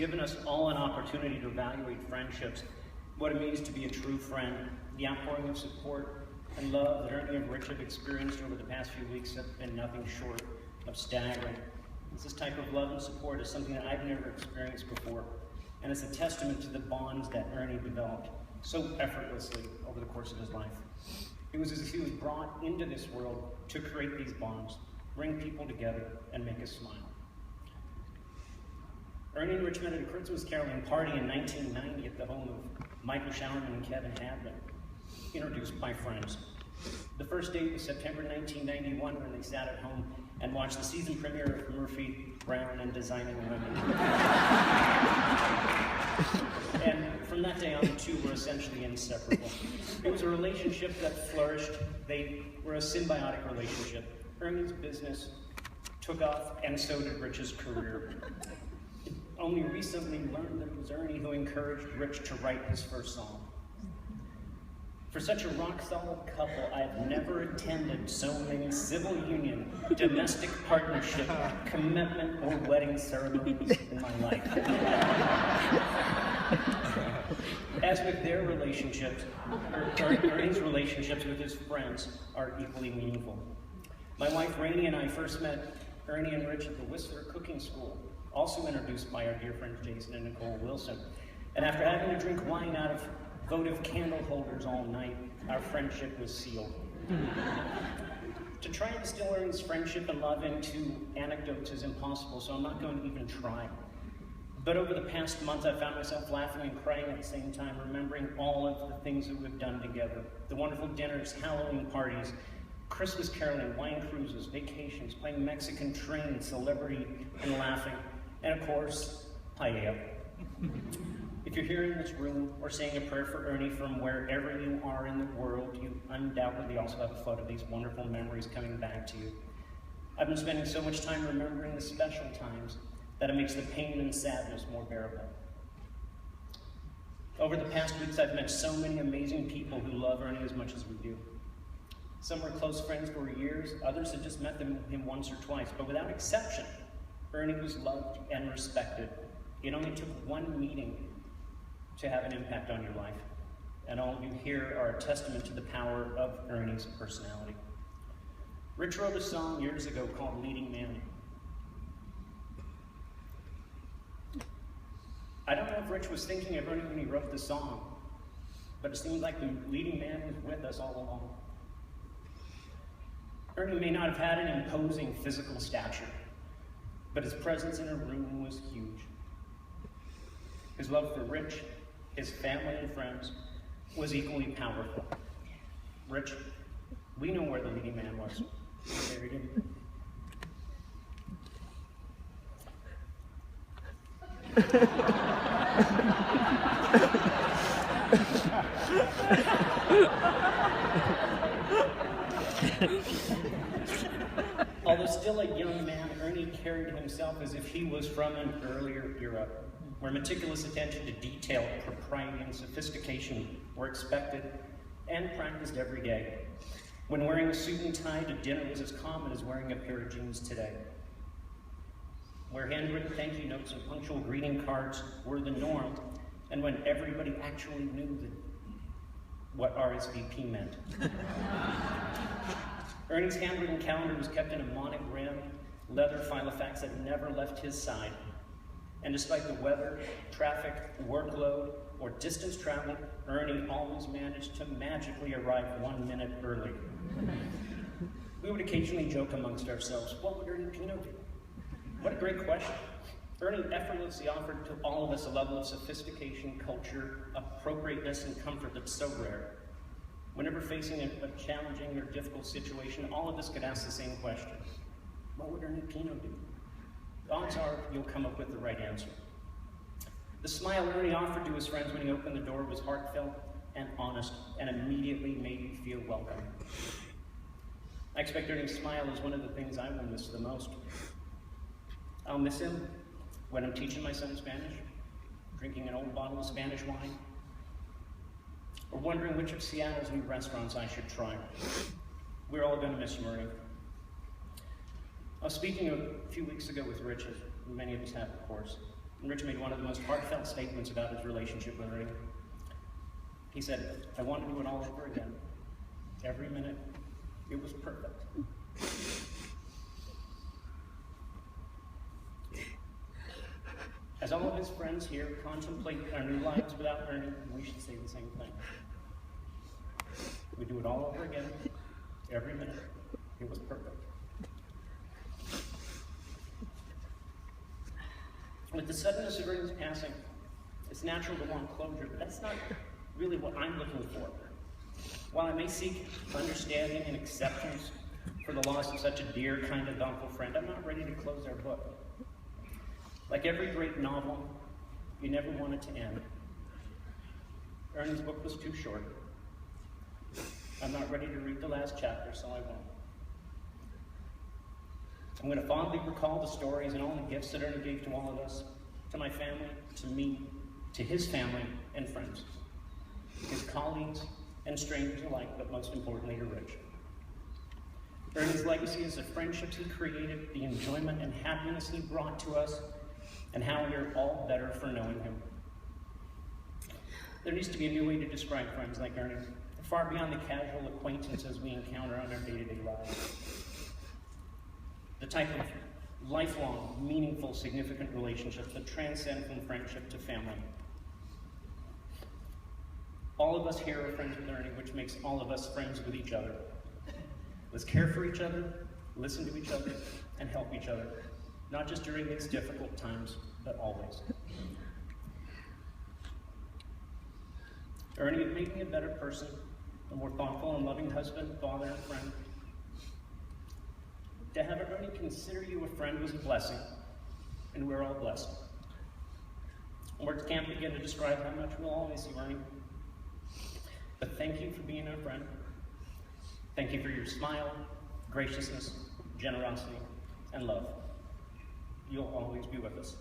given us all an opportunity to evaluate friendships, what it means to be a true friend, the outpouring of support and love that Ernie and Rich have experienced over the past few weeks have been nothing short of staggering. This type of love and support is something that I've never experienced before, and it's a testament to the bonds that Ernie developed so effortlessly over the course of his life. It was as if he was brought into this world to create these bonds, bring people together, and make us smile. Ernie and Rich met at a Christmas caroling party in 1990 at the home of Michael Showerman and Kevin Hadley, introduced by friends. The first date was September 1991 when they sat at home and watched the season premiere of Murphy, Brown, and Designing Women. And from that day on, the two were essentially inseparable. It was a relationship that flourished. They were a symbiotic relationship. Ernie's business took off, and so did Rich's career. Only recently learned that it was Ernie who encouraged Rich to write his first song. For such a rock-solid couple, I have never attended so many civil union, domestic partnership, commitment, or wedding ceremonies in my life. As with their relationships, Ernie's relationships with his friends are equally meaningful. My wife Rainey and I first met Ernie and Rich at the Whistler Cooking School, also introduced by our dear friends Jason and Nicole Wilson. And after having to drink wine out of votive candle holders all night, our friendship was sealed. To try and distill Ernie's friendship and love into anecdotes is impossible, so I'm not going to even try. But over the past month, I found myself laughing and crying at the same time, remembering all of the things that we've done together. The wonderful dinners, Halloween parties, Christmas caroling, wine cruises, vacations, playing Mexican train, celebrity, and laughing. And of course, paella. If you're here in this room or saying a prayer for Ernie from wherever you are in the world, you undoubtedly also have a flood of these wonderful memories coming back to you. I've been spending so much time remembering the special times that it makes the pain and sadness more bearable. Over the past weeks, I've met so many amazing people who love Ernie as much as we do. Some were close friends for years, others had just met him once or twice, but without exception, Ernie was loved and respected. It only took one meeting to have an impact on your life, and all of you here are a testament to the power of Ernie's personality. Rich wrote a song years ago called Leading Man. I don't know if Rich was thinking of Ernie when he wrote the song, but it seems like the leading man was with us all along. Ernie may not have had an imposing physical stature, but his presence in a room was huge. His love for Rich, his family and friends, was equally powerful. Rich, we know where the leading man was. We buried him. Although still a young man, Ernie carried himself as if he was from an earlier era, where meticulous attention to detail, propriety, and sophistication were expected and practiced every day. When wearing a suit and tie to dinner was as common as wearing a pair of jeans today. Where handwritten thank you notes and punctual greeting cards were the norm, and when everybody actually knew what RSVP meant. Ernie's handwritten calendar was kept in a monogrammed leather filofax that never left his side. And despite the weather, traffic, workload, or distance traveled, Ernie always managed to magically arrive 1 minute early. We would occasionally joke amongst ourselves, what would Ernie Pino do? What a great question. Ernie effortlessly offered to all of us a level of sophistication, culture, appropriateness, and comfort that's so rare. Whenever facing a challenging or difficult situation, all of us could ask the same question. What would Ernie Pino do? Odds are you'll come up with the right answer. The smile Ernie offered to his friends when he opened the door was heartfelt and honest, and immediately made you feel welcome. I expect Ernie's smile is one of the things I will miss the most. I'll miss him when I'm teaching my son Spanish, drinking an old bottle of Spanish wine, or wondering which of Seattle's new restaurants I should try. We're all going to miss you, Ernie. I was speaking a few weeks ago with Rich, as many of us have, of course, And Rich made one of the most heartfelt statements about his relationship with Ernie. He said, "I want to do it all over again. Every minute, it was perfect." As all of his friends here contemplate our new lives without Ernie, we should say the same thing. We do it all over again. Every minute, it was perfect. With the suddenness of Ernie's passing, it's natural to want closure, but that's not really what I'm looking for. While I may seek understanding and acceptance for the loss of such a dear, kind and thoughtful friend, I'm not ready to close our book. Like every great novel, you never want it to end. Ernie's book was too short. I'm not ready to read the last chapter, so I won't. I'm going to fondly recall the stories and all the gifts that Ernie gave to all of us, to my family, to me, to his family and friends, his colleagues and strangers alike, but most importantly to Rich. Ernie's legacy is the friendships he created, the enjoyment and happiness he brought to us, and how we are all better for knowing him. There needs to be a new way to describe friends like Ernie, far beyond the casual acquaintances we encounter on our day-to-day lives. The type of lifelong, meaningful, significant relationships that transcend from friendship to family. All of us here are friends with Ernie, which makes all of us friends with each other. Let's care for each other, listen to each other, and help each other, not just during these difficult times, but always. Ernie, you've made me a better person, a more thoughtful and loving husband, father, and friend. To have Ernie consider you a friend was a blessing, and we're all blessed. Words can't begin to describe how much we'll all miss you, Ernie. But thank you for being our friend. Thank you for your smile, graciousness, generosity, and love. You'll always be with us.